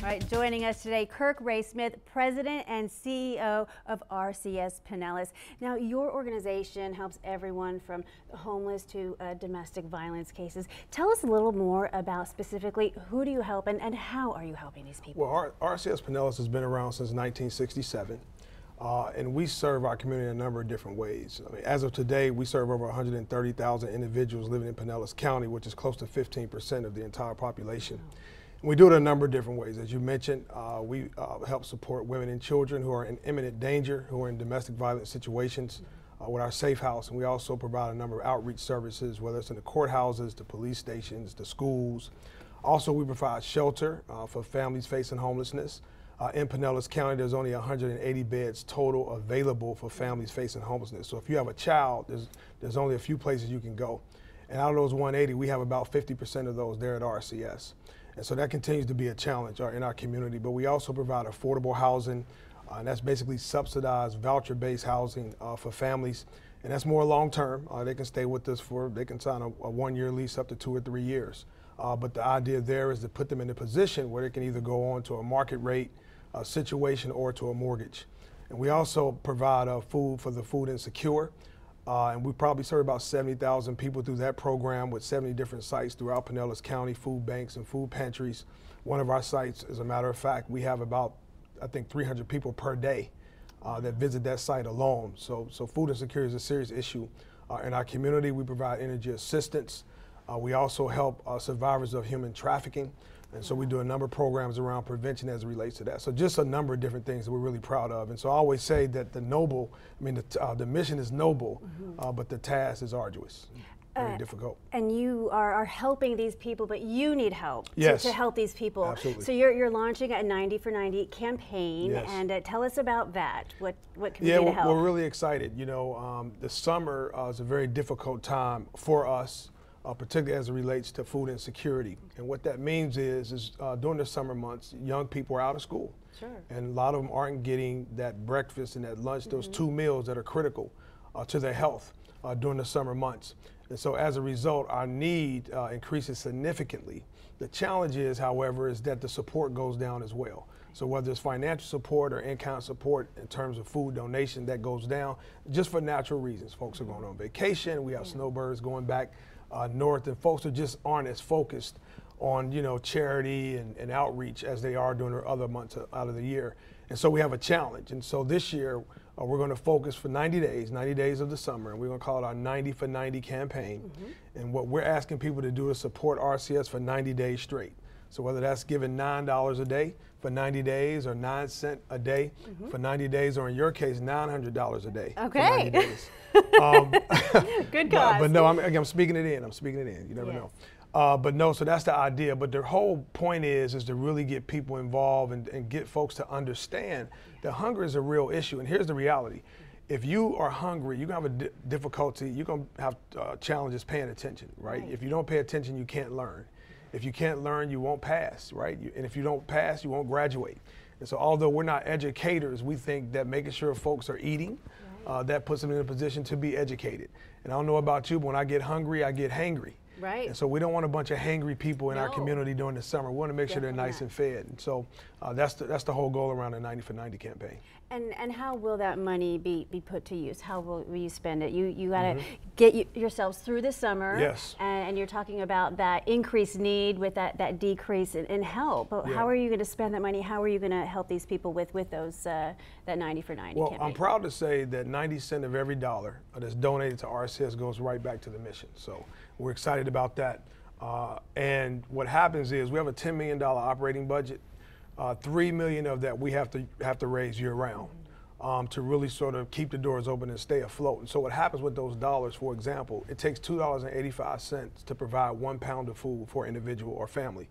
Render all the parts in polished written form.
right, joining us today, Kirk Ray-Smith, President and CEO of RCS Pinellas. Now, your organization helps everyone from homeless to domestic violence cases. Tell us a little more about specifically who do you help and how are you helping these people? Well, RCS Pinellas has been around since 1967. And we serve our community in a number of different ways. I mean, as of today, we serve over 130,000 individuals living in Pinellas County, which is close to 15% of the entire population. Wow. And we do it in a number of different ways. As you mentioned, we help support women and children who are in imminent danger, who are in domestic violence situations with our Safe House. And we also provide a number of outreach services, whether it's in the courthouses, the police stations, the schools. Also, we provide shelter for families facing homelessness. In Pinellas County, there's only 180 beds total available for families facing homelessness. So if you have a child, there's only a few places you can go. And out of those 180, we have about 50% of those there at RCS. And so that continues to be a challenge in our community. But we also provide affordable housing, and that's basically subsidized voucher-based housing for families. And that's more long-term. They can stay with us they can sign a one-year lease up to 2 or 3 years. But the idea there is to put them in a position where they can either go on to a market rate situation or to a mortgage. And we also provide food for the food insecure. And we probably serve about 70,000 people through that program with 70 different sites throughout Pinellas County, food banks and food pantries. One of our sites, as a matter of fact, we have about, I think, 300 people per day that visit that site alone. So food insecurity is a serious issue in our community. We provide energy assistance. We also help survivors of human trafficking. And so we do a number of programs around prevention as it relates to that. So just a number of different things that we're really proud of. And so I always say that the mission is noble, but the task is arduous, very difficult. And you are helping these people, but you need help to help these people. Absolutely. So you're launching a 90 for 90 campaign, yes. And tell us about that. What can we do to help? We're really excited. You know, the summer is a very difficult time for us. Particularly as it relates to food insecurity. And what that means is during the summer months, young people are out of school. Sure. And a lot of them aren't getting that breakfast and that lunch, those 2 meals that are critical to their health during the summer months. And so as a result, our need increases significantly. The challenge is, however, is that the support goes down as well. So whether it's financial support or in-kind support in terms of food donation, that goes down just for natural reasons. Folks are going on vacation, we have snowbirds going back north, and folks aren't as focused on charity and outreach as they are during the other months out of the year. And so we have a challenge. And so this year we're going to focus for 90 days of the summer, and we're going to call it our 90 for 90 campaign. And what we're asking people to do is support RCS for 90 days straight. So whether that's giving $9 a day for 90 days or 9 cents a day for 90 days, or in your case, $900 a day for 90 days. Good cause. But no, I'm speaking it in. You never know. But no, so that's the idea. But the whole point is to really get people involved and get folks to understand that hunger is a real issue. And here's the reality. If you are hungry, you're going to have a difficulty, you're going to have challenges paying attention, right? If you don't pay attention, you can't learn. If you can't learn, you won't pass, right? And if you don't pass, you won't graduate. And so although we're not educators, we think that making sure folks are eating, that puts them in a position to be educated. And I don't know about you, but when I get hungry, I get hangry. Right. And so we don't want a bunch of hangry people in our community during the summer. We want to make sure they're nice and fed. And so that's the whole goal around the 90 for 90 campaign. And how will that money be put to use? How will you spend it? You got to get yourselves through the summer. Yes. And you're talking about that increased need with that decrease in help. But how are you going to spend that money? How are you going to help these people with those that 90 for 90 campaign? I'm proud to say that 90 cents of every dollar that's donated to RCS goes right back to the mission. So we're excited about that. And what happens is we have a $10 million operating budget. $3 million of that we have to raise year round to really sort of keep the doors open and stay afloat. And so what happens with those dollars, for example, it takes $2.85 to provide 1 pound of food for an individual or family.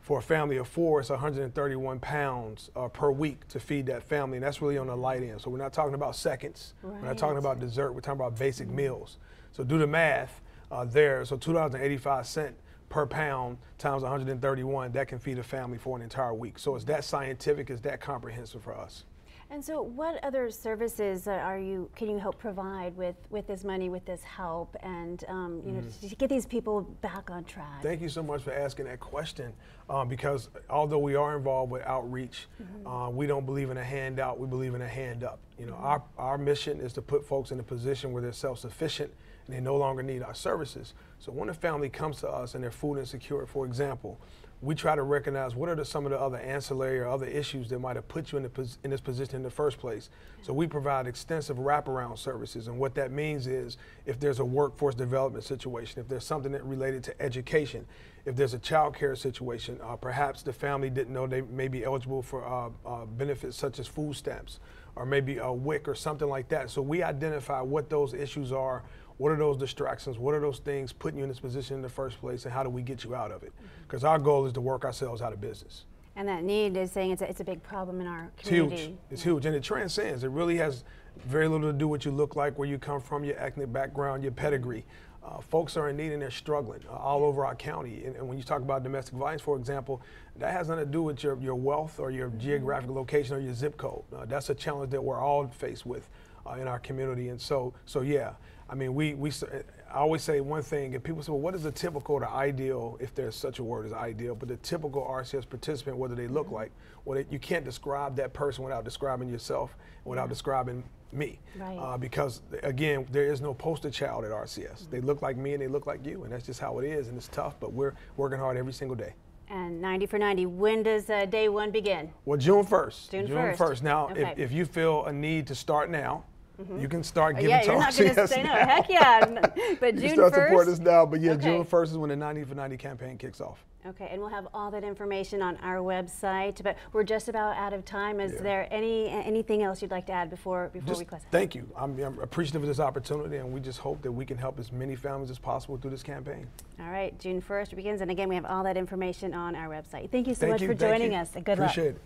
For a family of 4, it's 131 pounds per week to feed that family, and that's really on the light end. So we're not talking about seconds, we're not talking about dessert, we're talking about basic meals. So do the math there. So $2.85 per pound times 131, that can feed a family for an entire week. So it's that scientific, it's that comprehensive for us. And so what other services can you help provide with this money, with this help, and you know, to get these people back on track? Thank you so much for asking that question, because although we are involved with outreach, we don't believe in a handout, we believe in a hand up. You know, our mission is to put folks in a position where they're self-sufficient and they no longer need our services. So when a family comes to us and they're food insecure, for example, we try to recognize what are some of the other ancillary or other issues that might have put you in this position in the first place. So we provide extensive wraparound services, and what that means is if there's a workforce development situation, if there's something that related to education, if there's a child care situation, perhaps the family didn't know they may be eligible for benefits such as food stamps, or maybe a WIC or something like that. So we identify what those issues are. What are those distractions? What are those things putting you in this position in the first place, and how do we get you out of it? Because our goal is to work ourselves out of business. And that need is saying it's a big problem in our community. It's huge. It's huge, and it transcends. It really has very little to do with what you look like, where you come from, your ethnic background, your pedigree. Folks are in need and they're struggling all over our county. And when you talk about domestic violence, for example, that has nothing to do with your wealth or your geographic location or your zip code. That's a challenge that we're all faced with in our community. And so yeah, I mean, I always say one thing, and people say, well, what is the typical or the ideal, if there's such a word as ideal, but the typical RCS participant, what do they look like? Well, you can't describe that person without describing yourself, without describing me. Right. Because, again, there is no poster child at RCS. They look like me and they look like you, and that's just how it is, and it's tough, but we're working hard every single day. And 90 for 90, when does day one begin? Well, June 1st. June 1st. Now, okay. if you feel a need to start now, you can start giving yeah, to you're not RCS going to say no. now. Heck yeah. But June 1st. You start supporting us now, but yeah, okay. June 1st is when the 90 for 90 campaign kicks off. Okay, and we'll have all that information on our website, but we're just about out of time. Is there anything else you'd like to add before we close? Thank you. I'm appreciative of this opportunity, and we just hope that we can help as many families as possible through this campaign. All right, June 1st begins, and again, we have all that information on our website. Thank you so much for joining us, and good luck. Appreciate it.